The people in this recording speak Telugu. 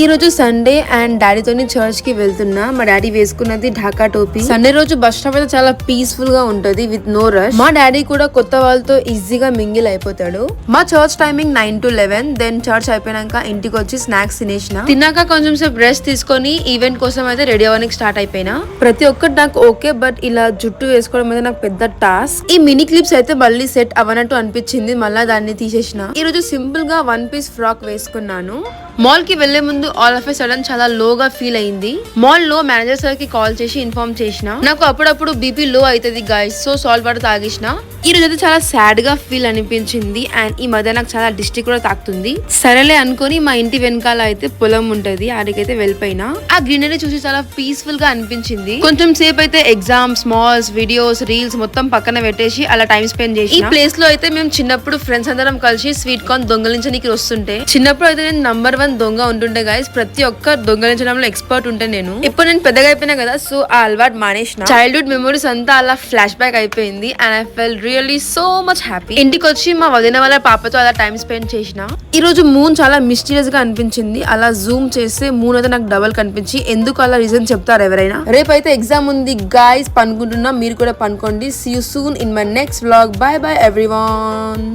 ఈ రోజు సండే అండ్ డాడీతోని చర్చ్ కి వెళ్తున్నా. మా డాడీ వేసుకున్నది ఢాకా టోపీ. సండే రోజు బస్ స్టాప్ అయితే చాలా పీస్ఫుల్ గా ఉంటది విత్ నో రష్. మా డాడీ కూడా కొత్త వాళ్ళతో ఈజీగా మింగిల్ అయిపోతాడు. మా church timing 9 to 11. Then church అయిపోయినాక ఇంటికి వచ్చి స్నాక్స్ తిన్నాక కొంచెం సేపు రెస్ట్ తీసుకొని ఈవెంట్ కోసం అయితే రెడీ అవ్వడానికి స్టార్ట్ అయిపోయినా. ప్రతి ఒక్కటి నాకు ఓకే, బట్ ఇలా జుట్టు వేసుకోవడం అయితే నాకు పెద్ద టాస్క్. ఈ మినీ క్లిప్స్ అయితే మళ్ళీ సెట్ అవ్వనట్టు అనిపించింది, మళ్ళీ దాన్ని తీసేసిన. ఈ రోజు సింపుల్ గా 1 piece ఫ్రాక్ వేసుకున్నాను. మాల్ కి వెళ్లే ముందు ఆల్ ఆఫ్ ఎ సడన్ చాలా లోగా ఫీల్ అయింది. మాల్ లో మేనేజర్ సార్ కి కాల్ చేసి ఇన్ఫార్మ్ చేసిన. నాకు అప్పుడప్పుడు బీపీ లో అవుతుంది గైస్, సో సాల్ట్ వాటర్ తాగేసిన. ఈ రోజు అయితే చాలా సాడ్ గా ఫీల్ అనిపించింది అండ్ ఈ మధ్య నాకు చాలా డిస్ట్రిక్ట్ కూడా తాకుతుంది. సరేలే అనుకుని మా ఇంటి వెనకాల అయితే పొలం ఉంటది, ఆడికైతే వెళ్ళిపోయినా. ఆ గ్రీనరీ చూసి చాలా పీస్ఫుల్ గా అనిపించింది. కొంచెం సేపు అయితే ఎగ్జామ్స్, మాల్స్, వీడియోస్, రీల్స్ మొత్తం పక్కన పెట్టేసి అలా టైం స్పెండ్ చేసి. ఈ ప్లేస్ లో అయితే మేము చిన్నప్పుడు ఫ్రెండ్స్ అందరం కలిసి స్వీట్ కార్న్ దొంగలించడానికి వస్తుంటే, చిన్నప్పుడు అయితే నేను నంబర్ 1 దొంగ ఉంటుండే గైస్. ప్రతి ఒక్క దొంగలించడంలో ఎక్స్పర్ట్ ఉంటే నేను. ఇప్పుడు నేను పెద్దగా అయిపోయినా కదా, సో ఆ అలవాటు మానేసిన. చైల్డ్హుడ్ మెమోరీస్ అంతా అలా ఫ్లాష్ బ్యాక్ అయిపోయింది and I fell really so much happy. ఇంటికి వచ్చి మా వదిన వాళ్ళ పాపతో అలా టైం స్పెండ్ చేసిన. ఈ రోజు మూన్ చాలా మిస్టీరియస్ గా అనిపించింది. అలా జూమ్ చేస్తే మూన్ అయితే నాకు డబల్ కనిపించి, ఎందుకు అలా రీజన్ చెప్తారు ఎవరైనా. రేపైతే ఎగ్జామ్ ఉంది గైస్, పనుకుంటున్నా. మీరు కూడా పనుకోండి. See you soon in my next vlog. Bye bye everyone.